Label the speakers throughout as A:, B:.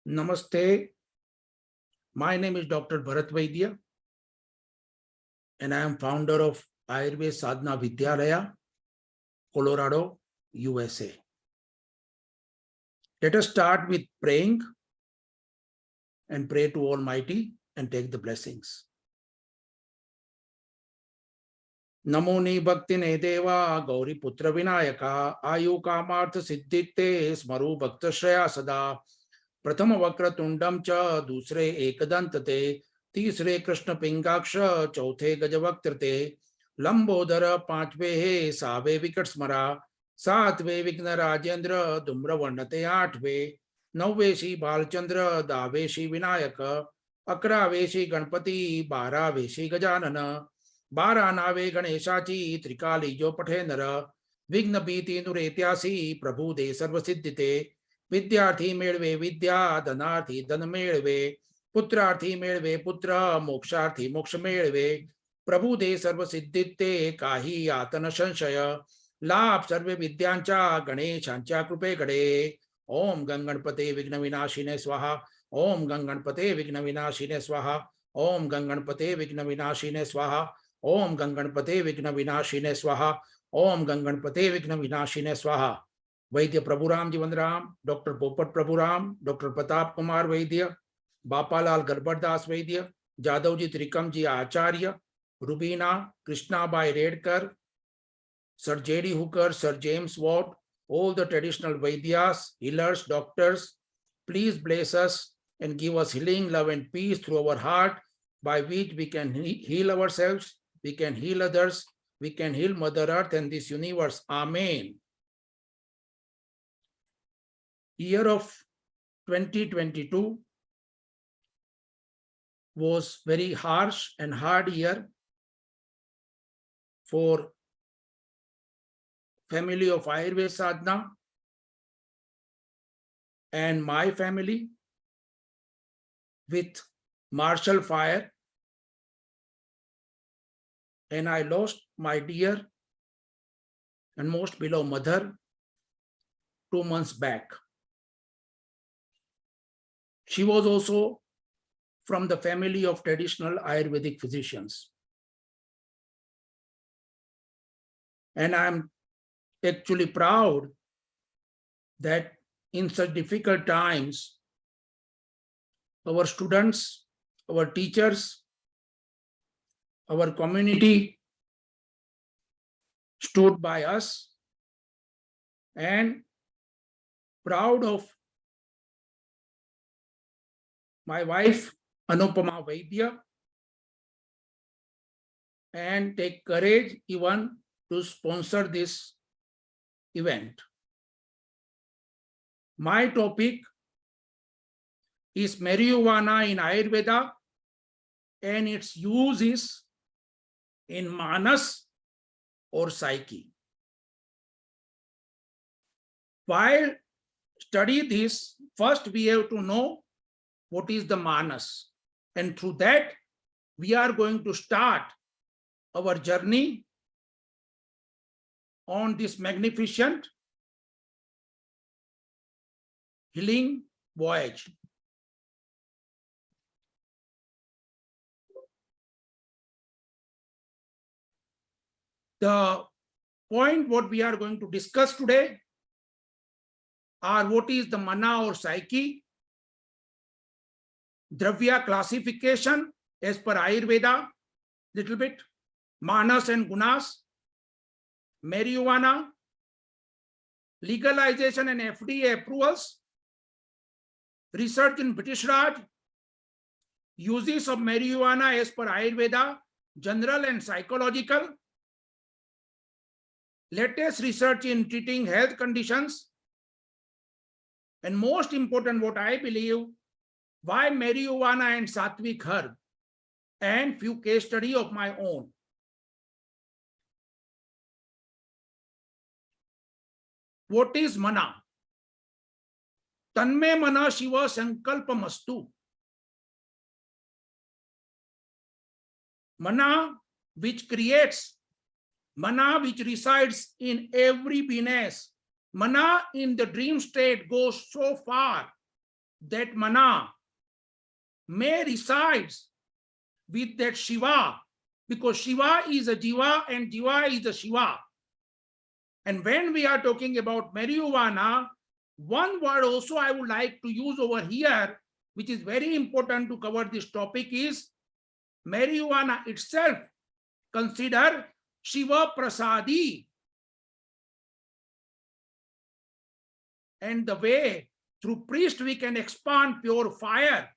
A: Namaste. My name is Dr. Bharat Vaidya, and I am founder of Ayurved Sadhana Vidyalaya, Colorado, USA. Let us start with praying and pray to Almighty and take the blessings. Namo ni bhakti ne deva gauri putra vinayaka ayu kamartha siddhite smaru bhakta shraya sada प्रथम वक्रतुंडम च दूसरे एकदंत ते तीसरे कृष्ण पिंगाक्ष चौथे गजवक्त्र ते लंबोदर पांचवे हे सावे विकट स्मरा सातवे विघ्न राजेंद्र धूम्र वर्णते आठवे नववेशी बालचंद्र दावेशी विनायक अकरावेशी गणपति बारावेशी गजानन बारानावे गणेशाची त्रिकाली जो पठे नर विघ्न भीति नुरेत्यासी प्रभु दे सर्व सिद्धिते विद्यार्थी मेळवे विद्या धनार्थी धन मेळवे पुत्रार्थी मेळवे पुत्र मोक्षार्थी मोक्ष मेळवे प्रभु दे सर्व सिद्धिते काही यातन संशय लाभ सर्व विद्यांच्या गणेशांच्या कृपेकडे ओम गंगणपते विघ्न विनाशिने स्वाहा ओम गंगणपते विघ्न विनाशिने स्वाहा ओम गंगणपते विघ्न विनाशिने स्वाहा ओम गंगणपते विघ्न विनाशिने स्वाहा ओम गंगणपते विघ्न विनाशिने स्वाहा वैद्य प्रभुराम जीवन राम, डॉक्टर पोपट Prabhuram, doctor Pratap Kumar Vaidya, Bapalal Garbardas Vaidya, Jadav ji Trikam ji Acharya, Rubina Krishnabai Redkar, sir JD Hooker, sir James Watt, all the traditional Vaidyas, healers, doctors, please bless us and give us healing, love and peace through our heart, by which we can heal ourselves, we can heal others, we can heal Mother Earth and this universe. Amen. Year of 2022 was very harsh and hard year for family of Ayurved Sadhana and my family with martial fire, and I lost my dear and most beloved mother 2 months back. She was also from the family of traditional Ayurvedic physicians. And I'm actually proud that in such difficult times, our students, our teachers, our community stood by us, and proud of my wife, Anupama Vaidya, and take courage even to sponsor this event. My topic is marijuana in Ayurveda and its use is in Manas or Psyche. While study this, first we have to know what is the Manas, and through that we are going to start our journey on this magnificent healing voyage. The point what we are going to discuss today are what is the Mana or Psyche, Dravya classification as per Ayurveda, little bit, Manas and Gunas, marijuana, legalization and FDA approvals, research in British Raj, uses of marijuana as per Ayurveda, general and psychological, latest research in treating health conditions, and most important what I believe, why marijuana and sattvic herb, and few case study of my own. What is mana? Tanme mana shiva sankalpamastu. Mana which creates, mana which resides in every being. Mana in the dream state goes so far that mana may resides with that Shiva, because Shiva is a Jiva and Jiva is a Shiva. And when we are talking about marijuana, one word also I would like to use over here, which is very important to cover this topic, is marijuana itself consider Shiva Prasadi. And the way through priest we can expand pure fire.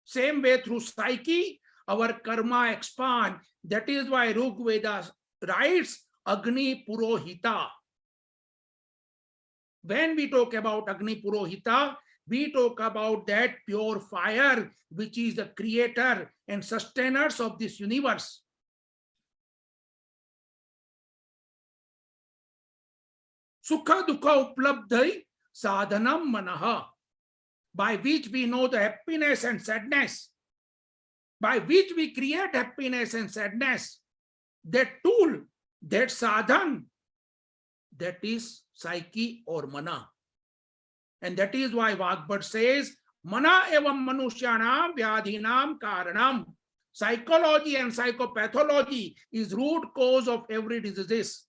A: Same way through Psyche, our karma expand. That is why Rig Veda writes Agni Purohita. When we talk about Agni Purohita, we talk about that pure fire, which is the creator and sustainers of this universe. Sukha Dukha Uplabdhai Sadhanam Manaha, by which we know the happiness and sadness, by which we create happiness and sadness. That tool, that sadhan, that is Psyche or mana. And that is why Vagbhat says, mana evam manushyanam vyadhinam karanam. Psychology and psychopathology is root cause of every disease.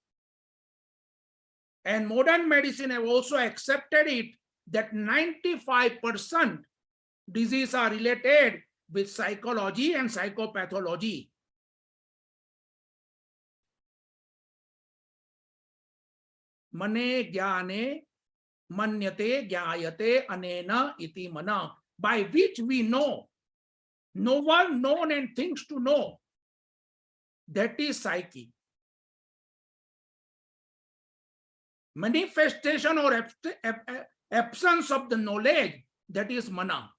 A: And modern medicine have also accepted it, that 95% diseases are related with psychology and psychopathology. Mane jnane manyate jnayate anena iti mana, by which we know. No one known and things to know. That is Psyche. Manifestation or absence of the knowledge, that is mana.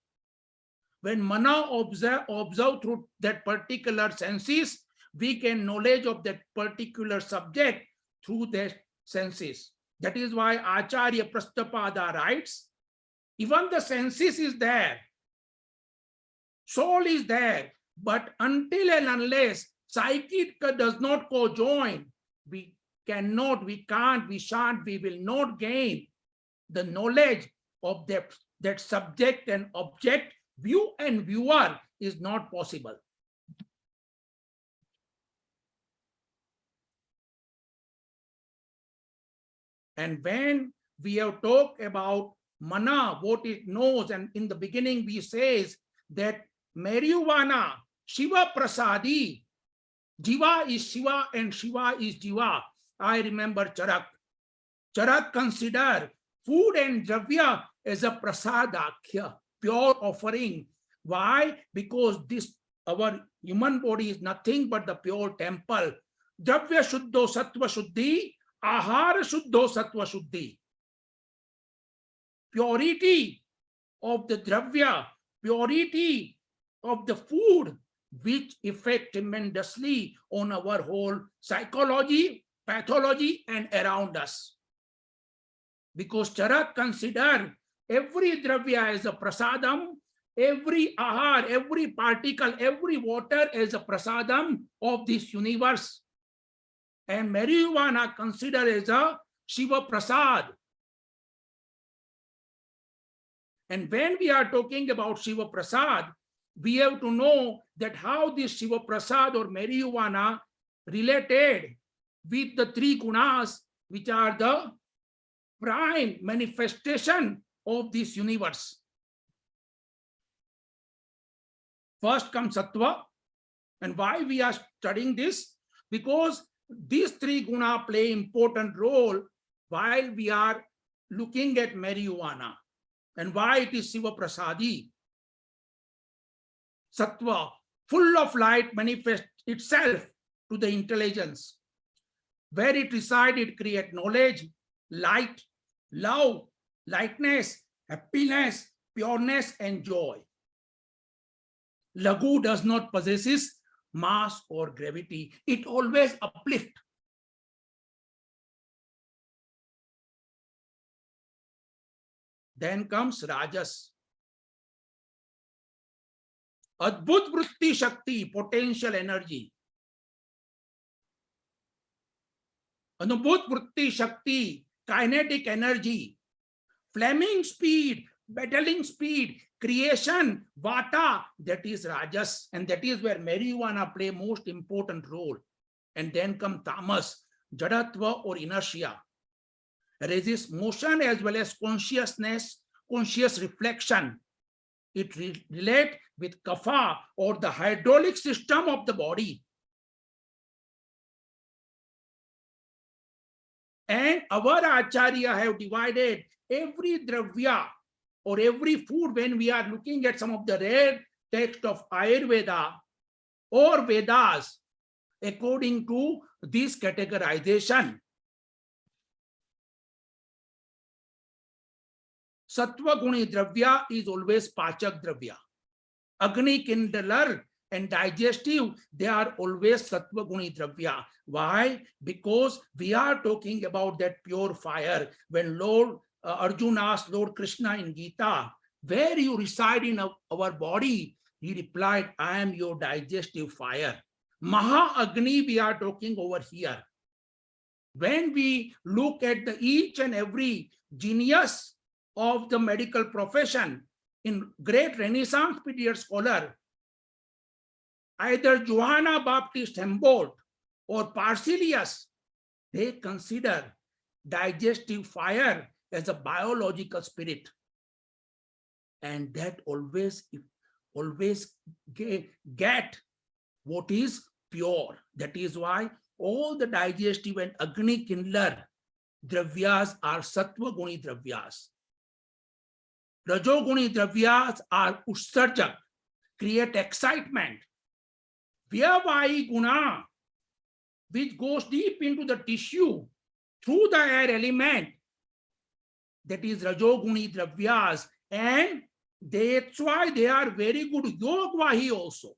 A: When mana observe through that particular senses, we can knowledge of that particular subject through their senses. That is why Acharya Prastapada writes, even the senses is there, soul is there, but until and unless psyche does not co-join, we cannot, we can't, we shan't, we will not gain the knowledge of that subject and object. View and viewer is not possible. And when we have talked about mana, what it knows, and in the beginning we says that marijuana, Shiva Prasadi, Jiva is Shiva and Shiva is Jiva. I remember Charak. Charak consider food and dravya as a prasadakya, pure offering. Why? Because this, our human body is nothing but the pure temple. Dravya Shuddho Sattva Shuddhi, Ahara Shuddho Sattva Shuddhi. Purity of the dravya, purity of the food, which affect tremendously on our whole psychology, pathology, and around us. Because Charak consider every dravya as a prasadam, every ahar, every particle, every water as a prasadam of this universe. And marijuana considered as a Shiva Prasad. And when we are talking about Shiva Prasad, we have to know that how this Shiva Prasad or marijuana related with the three gunas, which are the prime manifestation of this universe. First comes Sattva. And why we are studying this? Because these three guna play important role while we are looking at marijuana. And why it is Shiva Prasadi. Sattva, full of light, manifests itself to the intelligence. Where it resides, it creates knowledge, light, love, lightness, happiness, pureness, and joy. Lagu does not possess mass or gravity. It always uplifts. Then comes Rajas. Adbhut Vritti Shakti, potential energy. Anubhut Vritti Shakti, kinetic energy. Flaming speed, battling speed, creation, vata, that is rajas, and that is where marijuana play most important role. And then come tamas, jadatva or inertia, resist motion as well as consciousness, conscious reflection. It relate with kapha or the hydraulic system of the body. And our acharya have divided every dravya or every food when we are looking at some of the rare text of Ayurveda or Vedas according to this categorization. Sattva Guni Dravya is always Pachak Dravya. Agni kindler and digestive, they are always Sattva Guni Dravya. Why? Because we are talking about that pure fire. When Lord Arjuna asked Lord Krishna in Gita, where you reside in our body? He replied, I am your digestive fire. Maha Agni we are talking over here. When we look at each and every genius of the medical profession, in great Renaissance period scholar, either Johanna Baptist Humboldt or Parselius, they consider digestive fire as a biological spirit. And that always get what is pure. That is why all the digestive and Agni kindler dravyas are Sattva Guni dravyas. Rajoguni dravyas are Utsarjak, create excitement. Vyavahi Guna, which goes deep into the tissue through the air element, that is Rajoguni dravyas, and that's why they are very good Yogvahi also,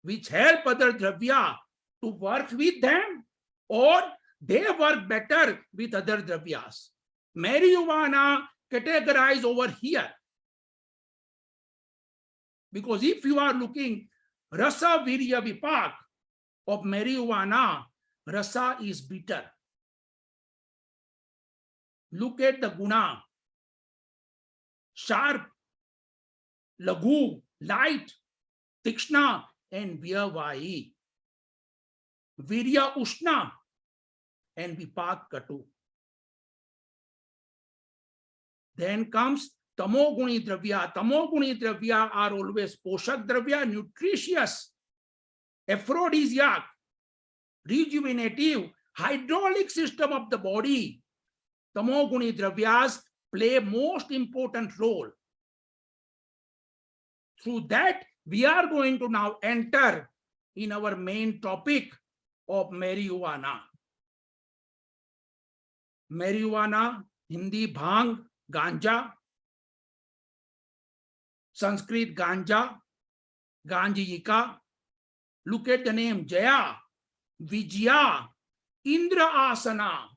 A: which help other dravya to work with them, or they work better with other dravyas. Marijuana categorized over here, because if you are looking rasa virya vipak of marijuana, rasa is bitter. Look at the guna, sharp, laghu, light, tikshna, and vyavahi. Virya ushna and vipak katu. Then comes tamoguni dravya. Tamoguni dravya are always poshak dravya, nutritious, aphrodisiac, rejuvenative, hydraulic system of the body. Tamoguni dravyas play most important role. Through that, we are going to now enter in our main topic of marijuana. Marijuana, Hindi bhang, ganja, Sanskrit ganja, ganjika. Look at the name Jaya, Vijaya, Indra Asana,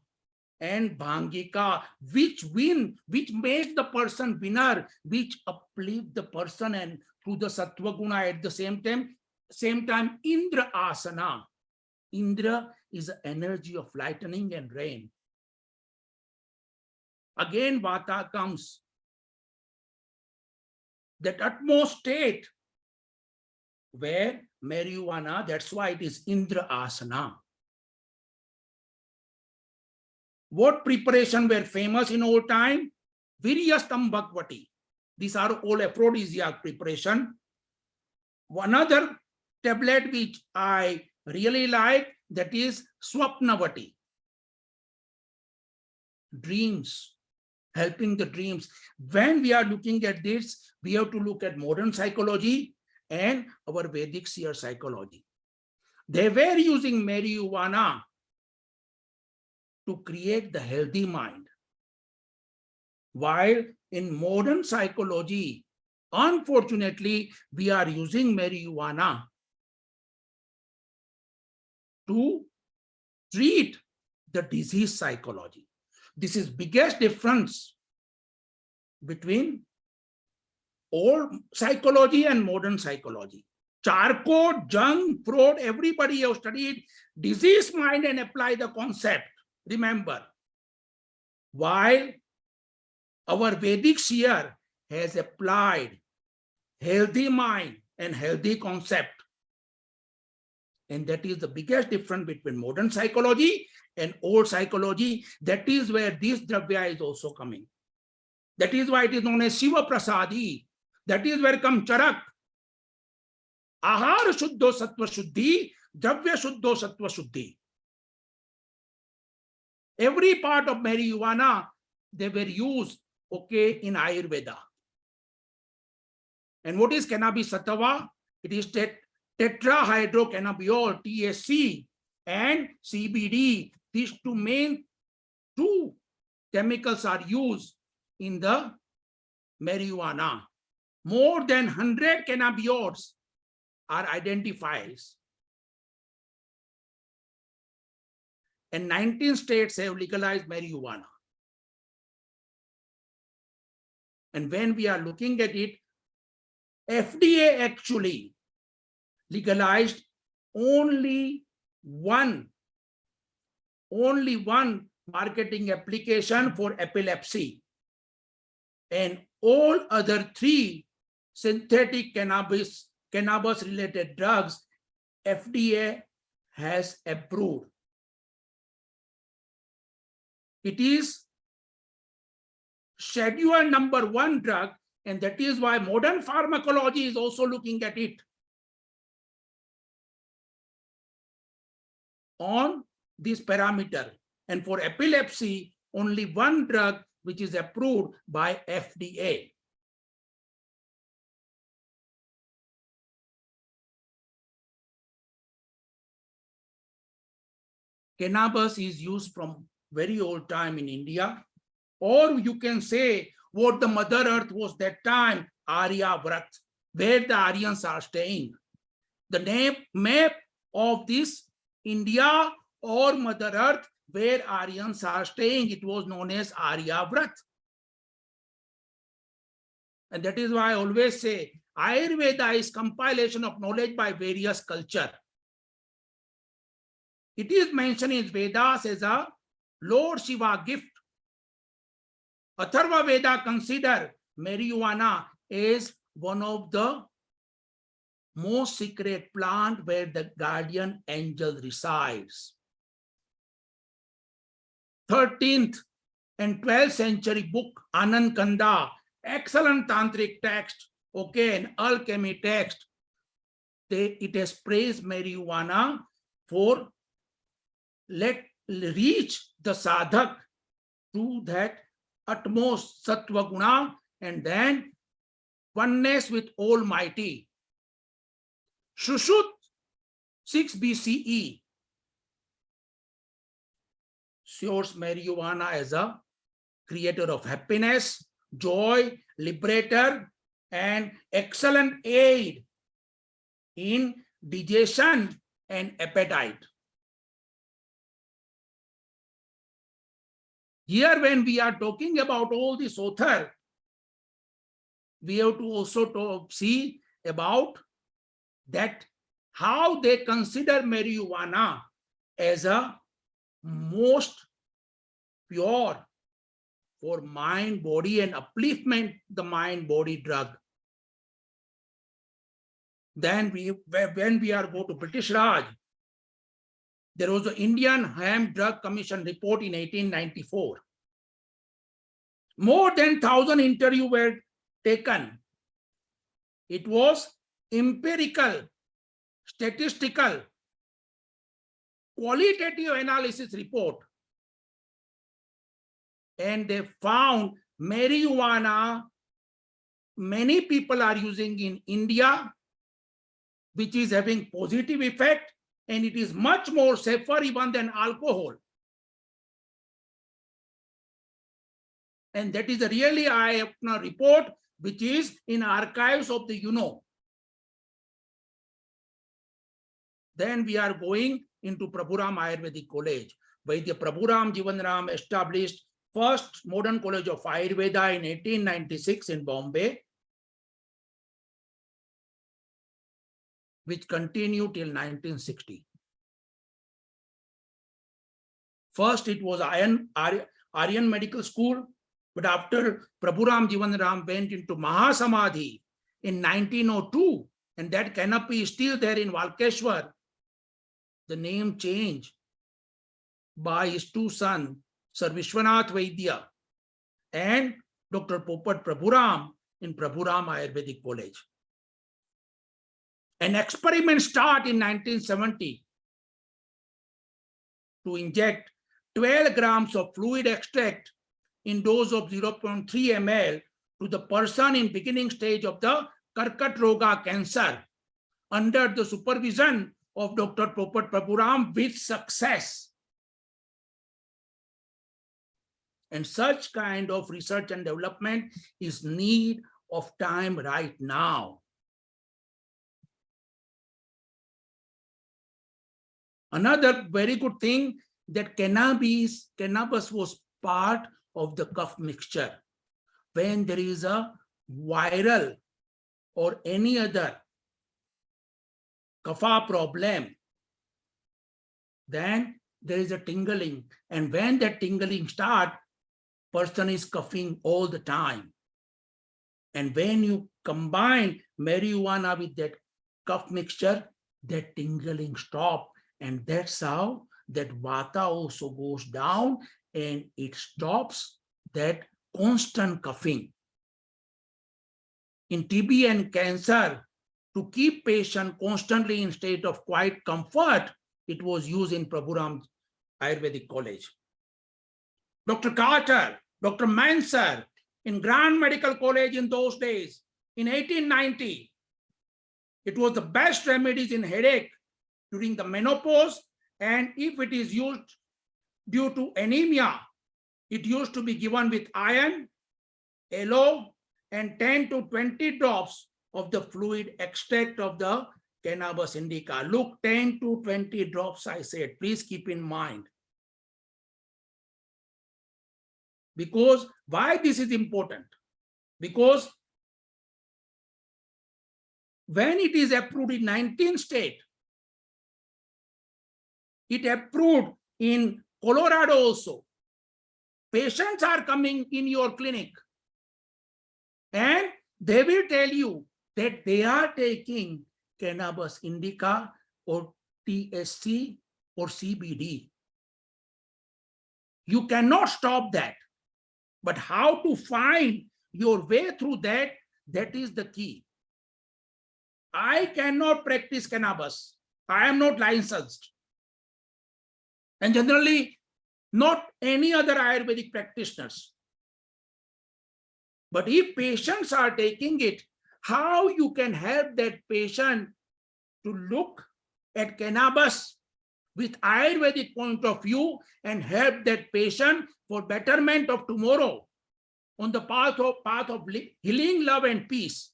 A: and Bhangika, which make the person winner, which uplift the person, and through the Sattva Guna at the same time, Indra Asana. Indra is the energy of lightning and rain. Again, Vata comes, that utmost state where marijuana, that's why it is Indra Asana. What preparation were famous in old time? Viryastam Bhagvati. These are all aphrodisiac preparation. One other tablet which I really like, that is Swapnavati. Dreams, helping the dreams. When we are looking at this, we have to look at modern psychology and our Vedic seer psychology. They were using marijuana to create the healthy mind. While in modern psychology, unfortunately, we are using marijuana to treat the disease psychology. This is biggest difference between old psychology and modern psychology. Charcot, Jung, Freud, everybody have studied disease mind and apply the concept. Remember, while Our Vedic seer has applied healthy mind and healthy concept. And that is the biggest difference between modern psychology and old psychology. That is where this dravya is also coming. That is why it is known as Shiva Prasadi. That is where comes Charak. Ahar Shuddho Sattva Shuddhi, Dravya Shuddho Sattva Shuddhi. Every part of marijuana, they were used, okay, in Ayurveda. And what is cannabis sattva? It is tetrahydrocannabiol, THC, and CBD. These two chemicals are used in the marijuana. More than 100 cannabinoids are identified. And 19 states have legalized marijuana. And when we are looking at it, FDA actually legalized only one marketing application for epilepsy, and all other 3 synthetic cannabis related drugs FDA has approved. It is schedule number 1 drug, and that is why modern pharmacology is also looking at it on this parameter. And for epilepsy, only 1 drug which is approved by FDA. Cannabis is used from very old time in India, or you can say what the Mother Earth was that time, Aryavrat, where the Aryans are staying. The map of this India or Mother Earth where Aryans are staying, it was known as Aryavrat. And that is why I always say Ayurveda is compilation of knowledge by various culture. It is mentioned in Vedas as a Lord Shiva gift. Atharva Veda consider marijuana as one of the most secret plant where the guardian angel resides. 13th and 12th century book Anand Kanda, excellent tantric text, okay, and alchemy text. It has praised marijuana for reach the sadhak to that utmost Sattva Guna and then oneness with Almighty. Shushut 6 BCE shows marijuana as a creator of happiness, joy, liberator, and excellent aid in digestion and appetite. Here, when we are talking about all this author, we have to also see about that how they consider marijuana as a most pure for mind, body, and upliftment the mind, body drug. Then when we are go to British Raj, there was an Indian Ham Drug Commission report in 1894. More than 1,000 interviews were taken. It was empirical, statistical, qualitative analysis report. And they found marijuana, many people are using in India, which is having positive effect, and it is much more safer even than alcohol. And that is a really eye-opener report, which is in archives of the UNO. Then we are going into Prabhuram Ayurvedic College. Vaidya Prabhuram Jivanram established first modern college of Ayurveda in 1896 in Bombay, which continued till 1960. First, it was Aryan Medical School. But after Prabhuram Jivanram went into Mahasamadhi in 1902, and that canopy is still there in Valkeshwar, the name changed by his two sons, Sir Vishwanath Vaidya and Dr. Popat Prabhuram in Prabhuram Ayurvedic College. An experiment started in 1970 to inject 12 grams of fluid extract in dose of 0.3 ml to the person in beginning stage of the Karkat Roga cancer under the supervision of Dr. Popat Prabhuram with success. And such kind of research and development is need of time right now. Another very good thing that cannabis was part of the cough mixture. When there is a viral or any other kapha problem, then there is a tingling. And when that tingling starts, person is coughing all the time. And when you combine marijuana with that cough mixture, that tingling stops. And that's how that vata also goes down and it stops that constant coughing. In TB and cancer, to keep patient constantly in state of quiet comfort, it was used in Prabhuram Ayurvedic College. Dr. Carter, Dr. Mansur, in Grand Medical College in those days, in 1890, it was the best remedies in headache during the menopause, and if it is used due to anemia, it used to be given with iron, aloe, and 10 to 20 drops of the fluid extract of the cannabis indica. Look, 10 to 20 drops, I said. Please keep in mind. Because why this is important? Because when it is approved in 19 states, it approved in Colorado also. Patients are coming in your clinic and they will tell you that they are taking cannabis indica or THC or CBD. You cannot stop that. But how to find your way through that, that is the key. I cannot practice cannabis. I am not licensed. And generally, not any other Ayurvedic practitioners. But if patients are taking it, how you can help that patient to look at cannabis with Ayurvedic point of view and help that patient for betterment of tomorrow on the path of healing, love, and peace.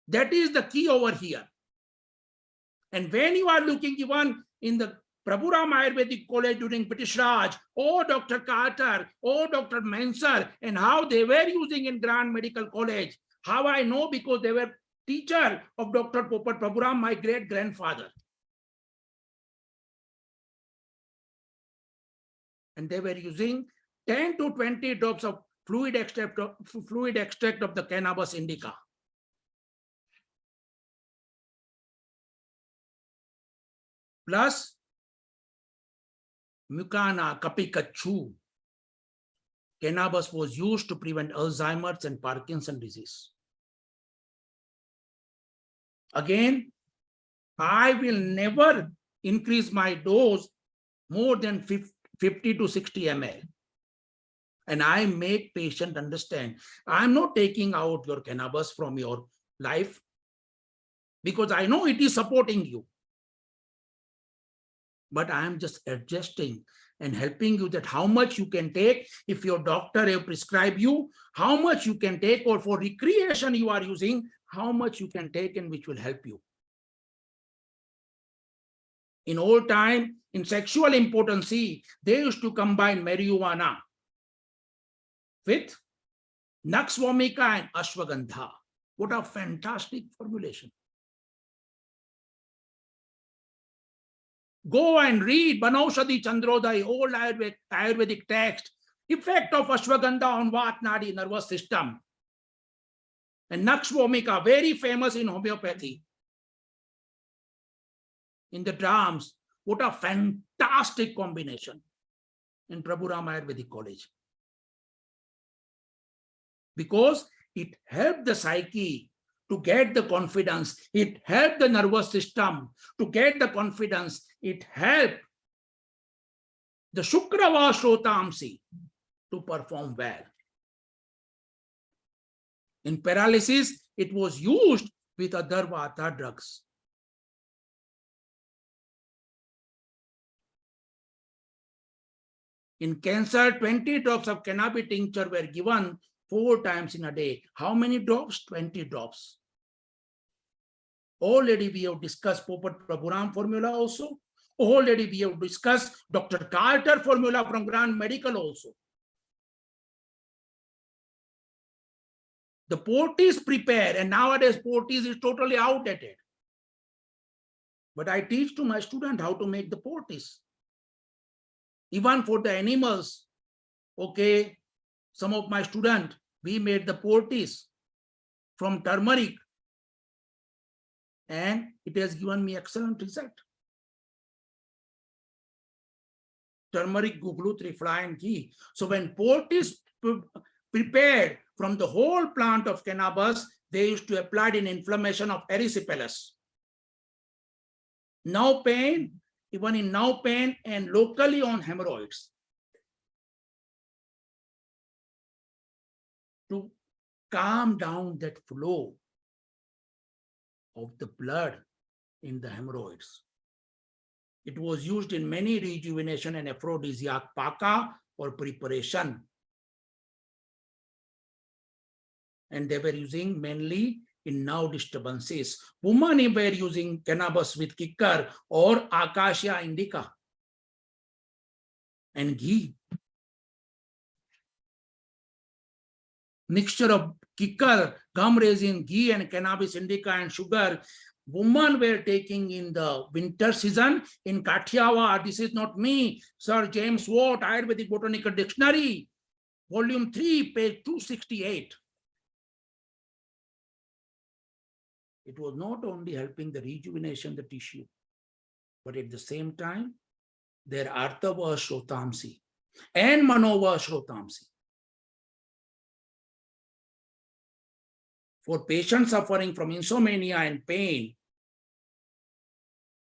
A: That is the key over here. And when you are looking even in the Prabhuram Ayurvedic College during British Raj, or Dr. Carter, or Dr. Mansur, and how they were using in Grand Medical College. How I know? Because they were teacher of Dr. Popat Prabhuram, my great-grandfather. And they were using 10 to 20 drops of fluid extract of the cannabis indica. Plus Mucana Kapikachu. Cannabis was used to prevent Alzheimer's and Parkinson's disease. Again, I will never increase my dose more than 50 to 60 ml. And I make patient understand, I'm not taking out your cannabis from your life because I know it is supporting you. But I am just adjusting and helping you that how much you can take. If your doctor have prescribed you, how much you can take, or for recreation you are using, how much you can take and which will help you. In old time, in sexual impotency, they used to combine marijuana with Naxvamika and Ashwagandha. What a fantastic formulation. Go and read Banaushadhi Chandrodaya, old Ayurvedic text. effect of ashwagandha on Vat Nadi nervous system. And Naksh Bhumika, very famous in homeopathy. In the drums, what a fantastic combination in Prabhu Ram Ayurvedic College. Because it helped the psyche to get the confidence. It helped the nervous system to get the confidence. It helped the Shukrava Shrotamsi to perform well. In paralysis, it was used with other Vata drugs. In cancer, 20 drops of cannabis tincture were given 4 times in a day. How many drops? 20 drops. Already we have discussed Popat Prabhuram formula also. Already we have discussed Dr. Carter formula from Grand Medical also. The Portis prepare, and nowadays Portis is totally outdated. But I teach to my student how to make the Portis. Even for the animals, okay, some of my students, we made the Portis from turmeric, and it has given me excellent result. Turmeric, guglu, trifla, and ghee. So when Portis prepared from the whole plant of cannabis, they used to apply it in inflammation of erysipelas. Now pain, even in now pain and locally on hemorrhoids. To calm down that flow of the blood in the hemorrhoids. It was used in many rejuvenation and aphrodisiac paka or preparation. And they were using mainly in nerve disturbances. Women were using cannabis with kikkar or acacia indica and ghee. Mixture of kikkar, gum resin, ghee and cannabis indica and sugar. Women were taking in the winter season in Kathiawar. This is not me, Sir James Watt, Ayurvedic Botanical Dictionary, volume 3, page 268. It was not only helping the rejuvenation of the tissue, but at the same time, their Arthava Shrotamsi and Manova Shrotamsi. For patients suffering from insomnia and pain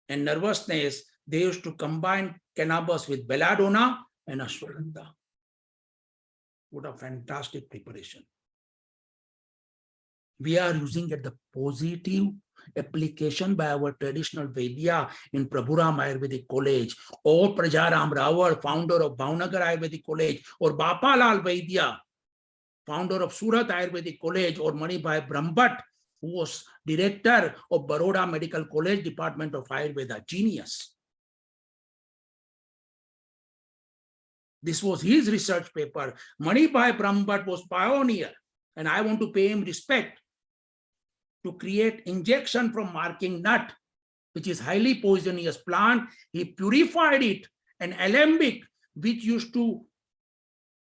A: and nervousness, they used to combine cannabis with belladonna and ashwagandha. What a fantastic preparation. We are using it the positive application by our traditional Vaidya in Prabhuram Ayurvedic College, or Prajaram Rawal, founder of Bhavnagar Ayurvedic College, or Bapalal Vaidya, founder of Surat Ayurvedic College, or Manibhai Brahmbhatt, who was director of Baroda Medical College, Department of Ayurveda. Genius. This was his research paper. Manibhai Brahmbhatt was pioneer, and I want to pay him respect to create injection from marking nut, which is highly poisonous plant. He purified it, and alembic, which used to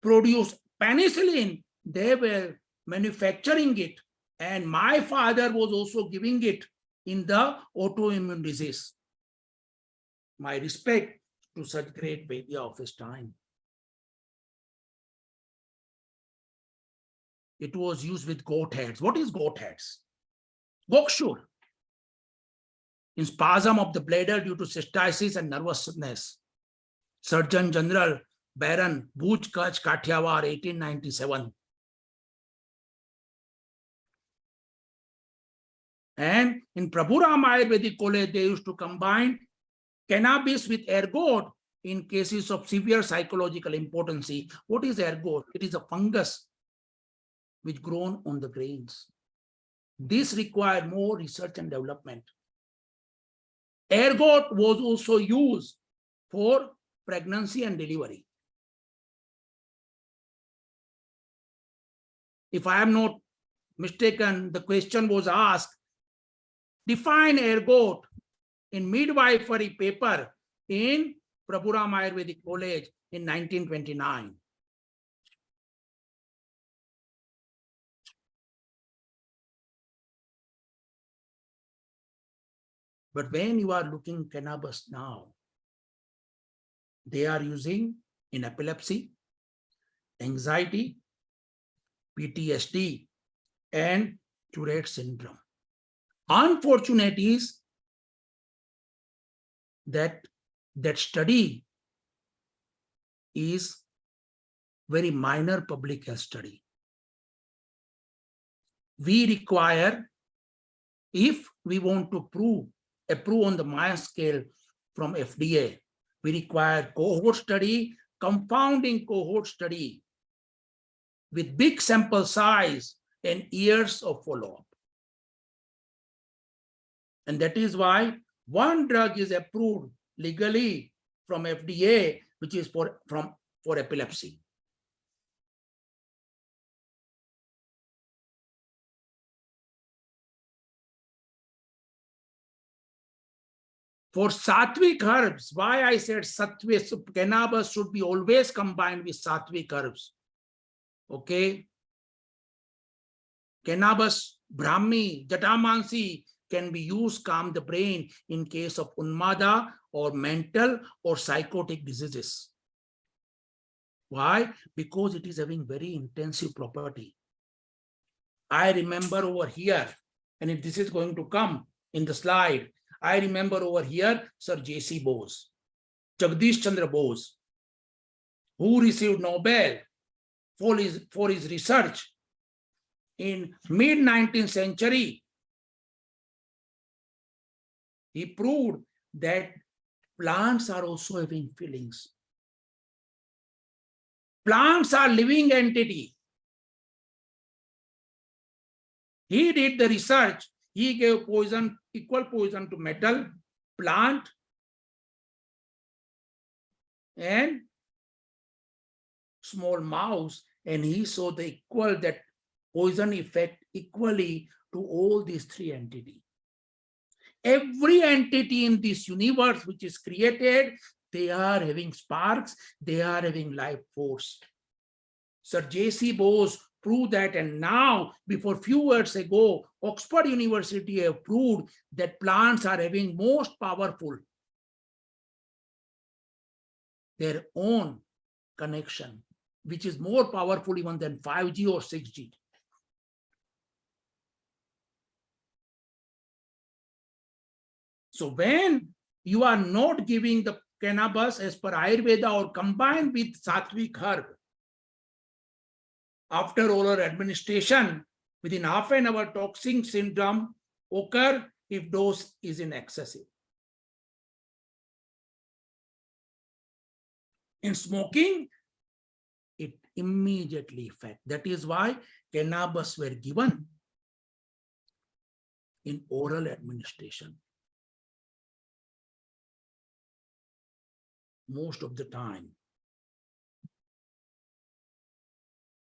A: produce penicillin, they were manufacturing it. And my father was also giving it in the autoimmune disease. My respect to such great Vaidya of his time. It was used with goat heads. What is goat heads? Gokshur. In spasm of the bladder due to cystitis and nervousness. Surgeon General Baron Bhuj Kach Kathiawar, 1897. And in Prabhuram Ayurvedic College, they used to combine cannabis with ergot in cases of severe psychological impotency. What is ergot? It is a fungus which grown on the grains. This required more research and development. Ergot was also used for pregnancy and delivery. If I am not mistaken, the question was asked, define ergot in midwifery paper in Prabhuram Ayurvedic College in 1929. But when you are looking cannabis now, they are using in epilepsy, anxiety, PTSD, and Tourette syndrome. Unfortunate is that study is very minor public health study. We require, if we want to approve on the Maya scale from FDA, we require cohort study, compounding cohort study with big sample size and years of follow-up. And that is why one drug is approved legally from FDA, which is for epilepsy. For sattvic herbs, why I said sattvic, cannabis should be always combined with sattvic herbs. Okay. Cannabis, Brahmi, Jatamansi can be used to calm the brain in case of Unmada or mental or psychotic diseases. Why? Because it is having very intensive property. I remember over here, and if this is going to come in the slide, I remember over here, Sir J.C. Bose, Jagdish Chandra Bose, who received Nobel for his research in mid-19th century. He proved that plants are also having feelings. Plants are living entity. He did the research. He gave poison, equal poison to metal, plant, and small mouse, and he saw the equal that poison effect equally to all these three entities. Every entity in this universe which is created, they are having sparks, they are having life force. Sir J.C. Bose proved that, and now, before few years ago, Oxford University have proved that plants are having most powerful their own connection, which is more powerful even than 5G or 6G. So when you are not giving the cannabis as per Ayurveda or combined with sattvic herb, after oral administration, within half an hour, toxic syndrome occur if dose is in excessive. In smoking, it immediately affects. That is why cannabis were given in oral administration. Most of the time,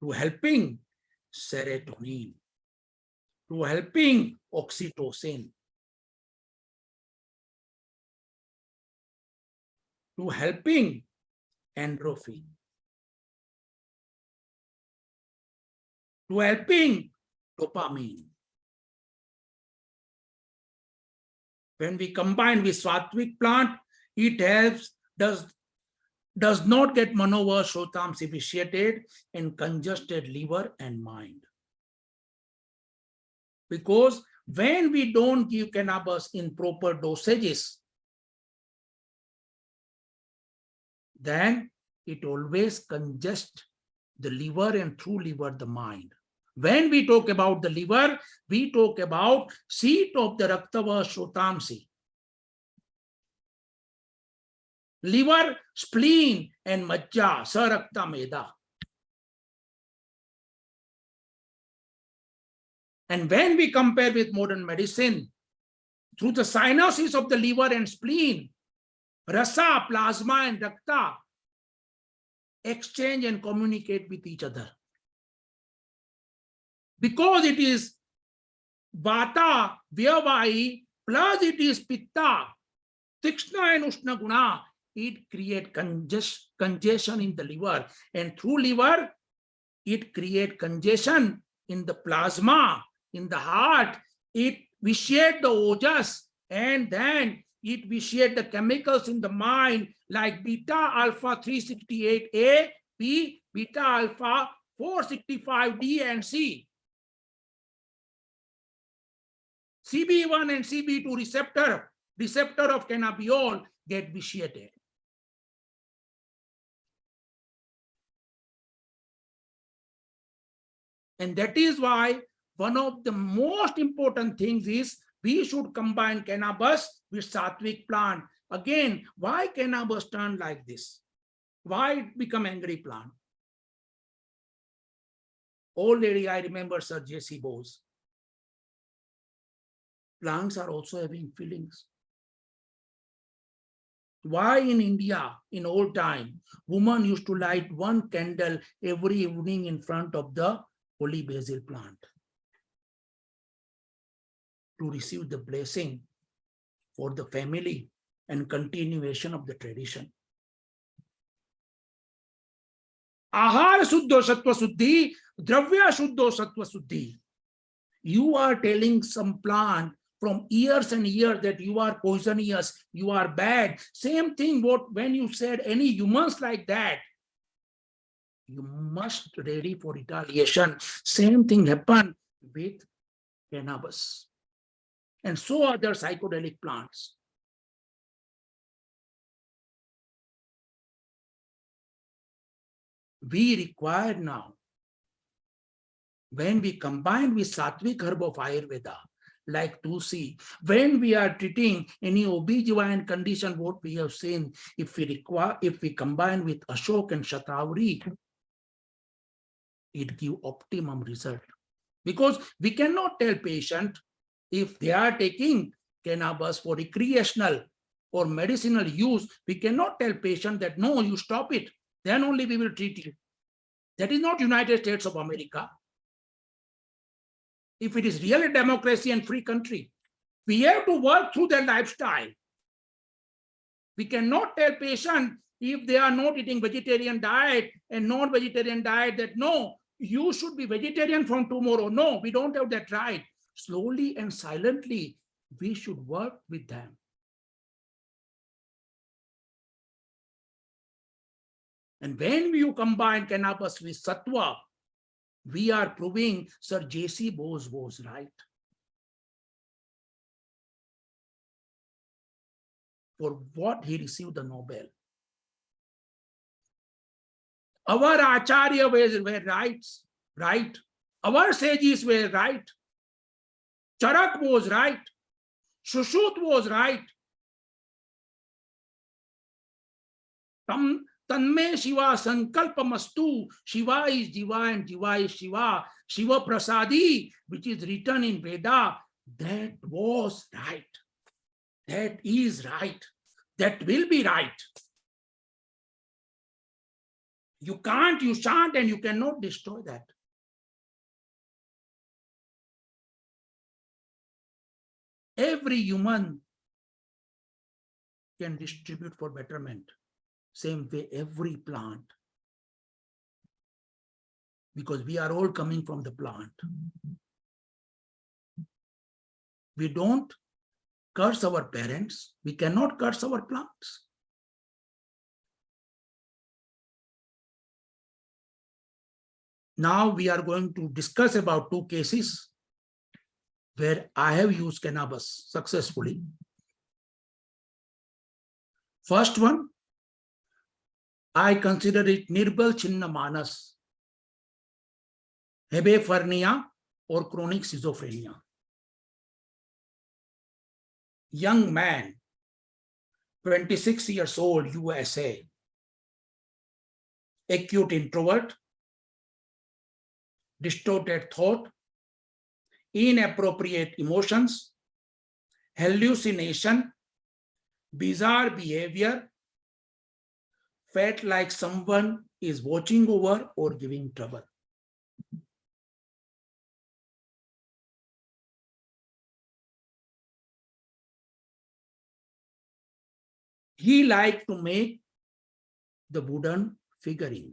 A: to helping serotonin, to helping oxytocin, to helping endorphin, to helping dopamine. When we combine with sattvic plant, it helps, does not get manovar shrotams vitiated and congested liver and mind. Because when we don't give cannabis in proper dosages, then it always congests the liver and through liver the mind. When we talk about the liver, we talk about seat of the Raktava Shrotamsi. Liver, spleen, and majja, sarakta meda. And when we compare with modern medicine, through the cyanosis of the liver and spleen, rasa, plasma, and rakta exchange and communicate with each other. Because it is vata, vyavahi, plus it is pitta, tikshna and ushna guna, it creates congestion in the liver, and through liver, it creates congestion in the plasma, in the heart, it vitiates the ojas, and then it vitiates the chemicals in the mind like beta alpha 368A, B, beta alpha 465D and C. CB1 and CB2 receptor of cannabidiol get vitiated. And that is why one of the most important things is we should combine cannabis with sattvic plant. Again, why cannabis turn like this? Why it become angry plant? Already I remember Sir J.C. Bose. Plants are also having feelings. Why in India, in old time, women used to light one candle every evening in front of the holy basil plant to receive the blessing for the family and continuation of the tradition. Ahar Shuddho Sattva Suddhi, Dravya Shuddho Sattva Suddhi. You are telling some plant from years and years that you are poisonous, you are bad. Same thing when you said any humans like that, you must ready for retaliation. Same thing happened with cannabis and so other psychedelic plants. We require now, when we combine with sattvic herb of Ayurveda, like Tulsi, when we are treating any OB/GYN condition, what we have seen, if we combine with Ashok and Shatavari, it gives optimum result. Because we cannot tell patient if they are taking cannabis for recreational or medicinal use, we cannot tell patient that no, you stop it, then only we will treat you. That is not United States of America. If it is really democracy and free country, we have to work through their lifestyle. We cannot tell patient if they are not eating vegetarian diet and non-vegetarian diet that no, you should be vegetarian from tomorrow. No, we don't have that right. Slowly and silently, we should work with them. And when you combine cannabis with sattva, we are proving Sir J.C. Bose was right. For what he received the Nobel. Our Acharya were right. Our sages were right. Charak was right. Shushut was right. Tanme Shiva Sankalpamastu. Shiva is Jiva and Jiva is Shiva. Shiva Prasadi, which is written in Veda, that was right. That is right. That will be right. You can't, you shan't, and you cannot destroy that. Every human can distribute for betterment. Same way every plant. Because we are all coming from the plant. We don't curse our parents. We cannot curse our plants. Now we are going to discuss about two cases where I have used cannabis successfully. First one, I consider it Nirbal Chinna Manas, hebepharnia or chronic schizophrenia. Young man, 26 years old, USA, acute introvert, distorted thought, inappropriate emotions, hallucination, bizarre behavior, felt like someone is watching over or giving trouble. He liked to make the wooden figurine.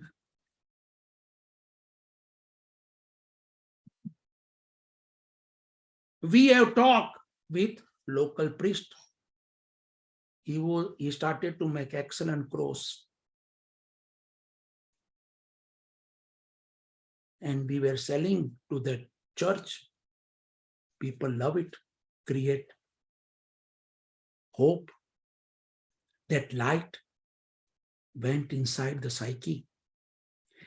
A: We have talked with local priest. He started to make excellent cross. And we were selling to the church. People love it, create hope. That light went inside the psyche.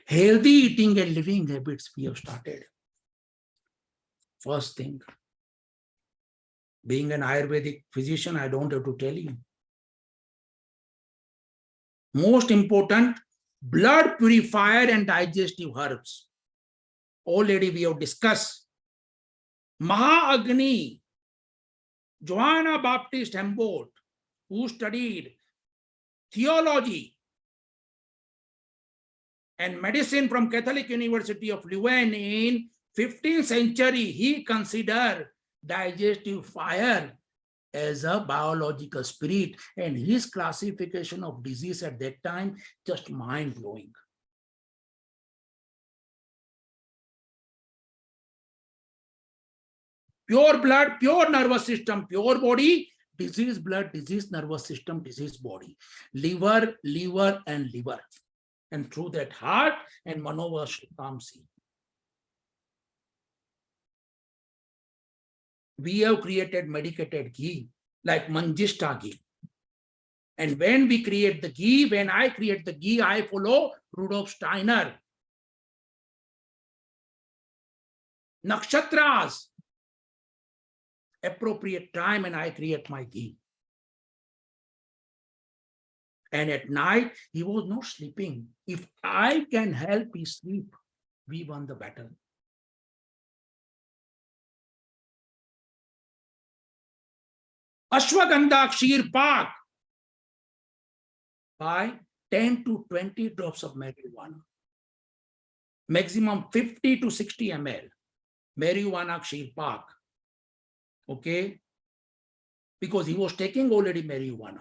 A: Healthy eating and living habits we have started. First thing, being an Ayurvedic physician, I don't have to tell you. Most important, blood purifier and digestive herbs. Already we have discussed. Maha-Agni, Joanna Baptist Humboldt, who studied theology and medicine from Catholic University of Leuven in 15th century, he considered digestive fire as a biological spirit, and his classification of disease at that time just mind-blowing. Pure blood, pure nervous system, pure body, disease blood, disease nervous system, disease body, liver, and liver. And through that heart and Manovashtamsi. We have created medicated ghee like Manjishta ghee. And when we create the ghee, when I create the ghee, I follow Rudolf Steiner. Nakshatras, appropriate time, and I create my ghee. And at night, he was not sleeping. If I can help his sleep, we won the battle. Ashwagandha Kshir Pak by 10 to 20 drops of marijuana. Maximum 50 to 60 ml. Marijuana Kshir Pak. Okay? Because he was taking already marijuana.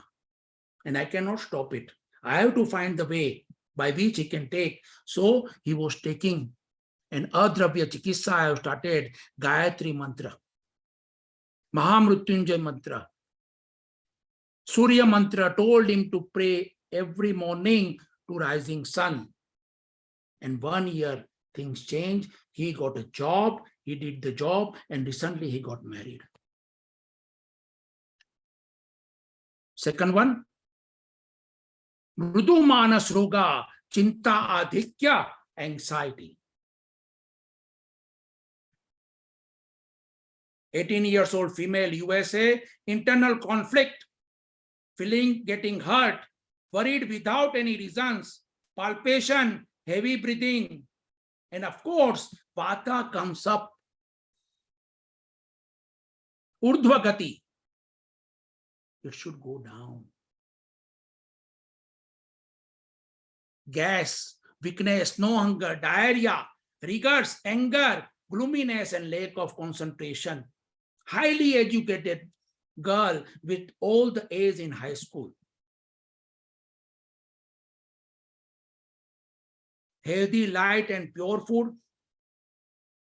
A: And I cannot stop it. I have to find the way by which he can take. So he was taking an Adravya Chikitsa. I have started Gayatri Mantra, Mahamrutyunjay Mantra, Surya Mantra. Told him to pray every morning to rising sun. And 1 year things changed. He got a job, he did the job, and recently he got married. Second one, Mrudu Manas Roga, Chinta Adhikya, anxiety. 18 years old female, USA, internal conflict, feeling getting hurt, worried without any reasons, palpation, heavy breathing, and of course, Vata comes up. Urdhva Gati, it should go down. Gas, weakness, no hunger, diarrhea, rigors, anger, gloominess, and lack of concentration. Highly educated girl with all the A's in high school. Healthy, light, and pure food.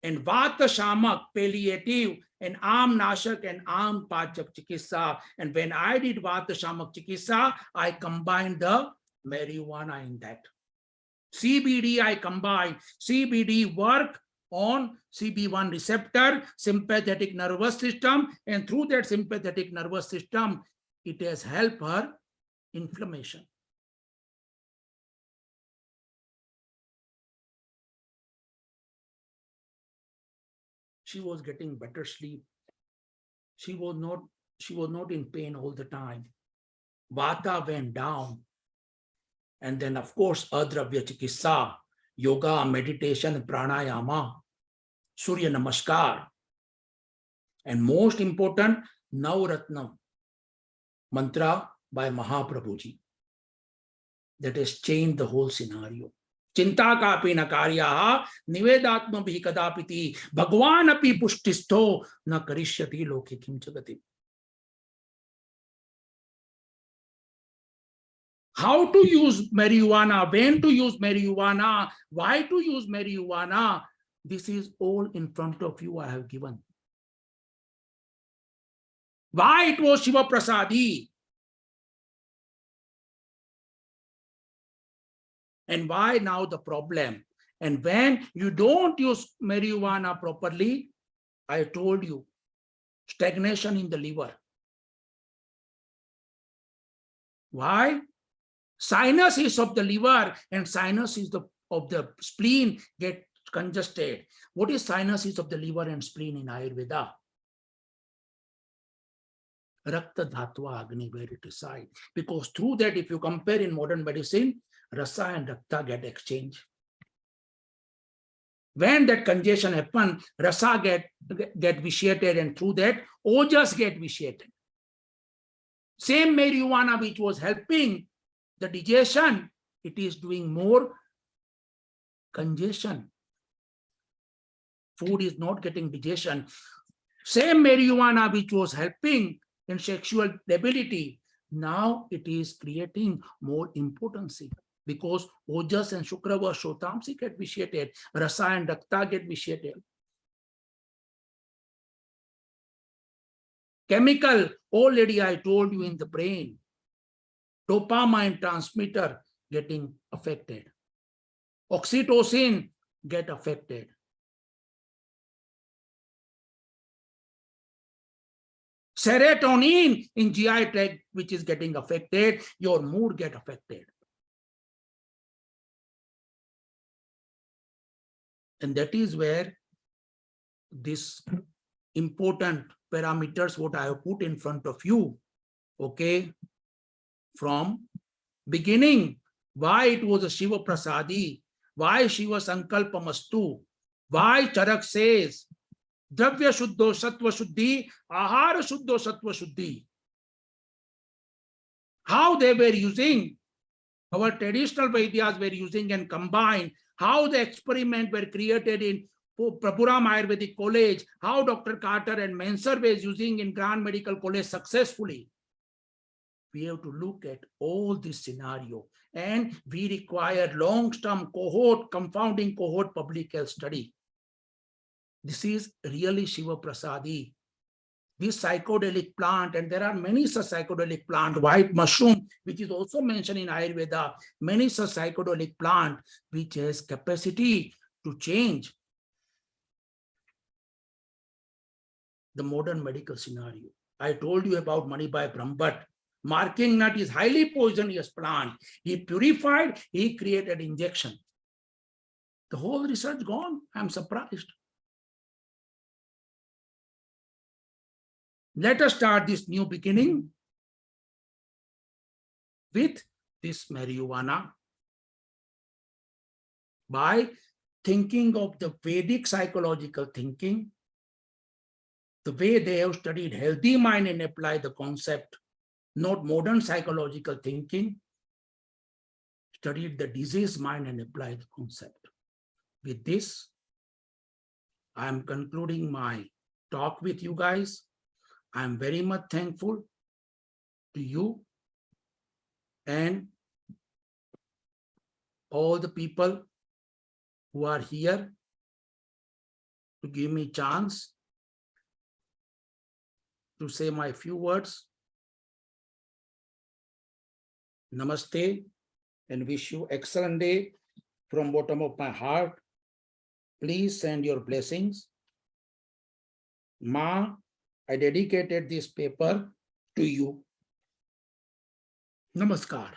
A: And Vata Shamak, palliative, and Am Nashak and Am Pachak Chikitsa. And when I did Vata Shamak Chikitsa, I combined the marijuana in that. CBD I combine. CBD work on CB1 receptor, sympathetic nervous system, and through that sympathetic nervous system, it has helped her inflammation. She was getting better sleep. She was not in pain all the time. Vata went down. And then, of course, Adravya Chikitsa, yoga, meditation, pranayama, Surya Namaskar. And most important, Navratnam mantra by Mahaprabhuji. That has changed the whole scenario. Chinta kapi na karyaha nivedatma bhi kadapiti bhagwan api pushtisto na karishyati lokikim jagati. How to use marijuana, when to use marijuana, why to use marijuana, this is all in front of you I have given. Why it was Shiva Prasadi? And why now the problem? And when you don't use marijuana properly, I told you, stagnation in the liver. Why? Sinuses of the liver and sinuses of the spleen get congested. What is sinuses of the liver and spleen in Ayurveda? Rakta Dhatva Agni, where it resides. Because through that, if you compare in modern medicine, Rasa and Rakta get exchanged. When that congestion happens, Rasa get vitiated, and through that, Ojas get vitiated. Same marijuana which was helping the digestion, it is doing more congestion. Food is not getting digestion. Same marijuana which was helping in sexual debility, now it is creating more impotency, because Ojas and Shukrava Shotamsi get vitiated, Rasa and Rakta get vitiated. Chemical, already I told you, in the brain, dopamine transmitter getting affected. Oxytocin get affected. Serotonin in GI tract, which is getting affected, your mood get affected. And that is where this important parameters, what I have put in front of you, okay, from beginning, why it was a Shiva Prasadi, why Shiva Sankalpamastu, why Charak says, Dravya Shuddho Sattva Shuddhi, Ahara Shuddho Sattva Shuddhi. How they were using, our traditional Vaidyas were using and combined, how the experiment were created in Prapuram Ayurvedic College, how Dr. Carter and Mensah were using in Grand Medical College successfully. We have to look at all this scenario, and we require long-term cohort, confounding cohort public health study. This is really Shiva Prasadi. This psychedelic plant, and there are many such psychedelic plant, white mushroom, which is also mentioned in Ayurveda, many such psychedelic plant, which has capacity to change the modern medical scenario. I told you about Manibai Brahmbhatt. Marking nut is highly poisonous plant. He purified, he created injection. The whole research gone. I'm surprised. Let us start this new beginning with this marijuana by thinking of the Vedic psychological thinking, the way they have studied healthy mind and apply the concept, not modern psychological thinking, studied the disease mind and apply the concept. With this, I am concluding my talk with you guys. I am very much thankful to you and all the people who are here to give me chance to say my few words. Namaste, and wish you excellent day from bottom of my heart. Please send your blessings. Ma, I dedicated this paper to you. Namaskar.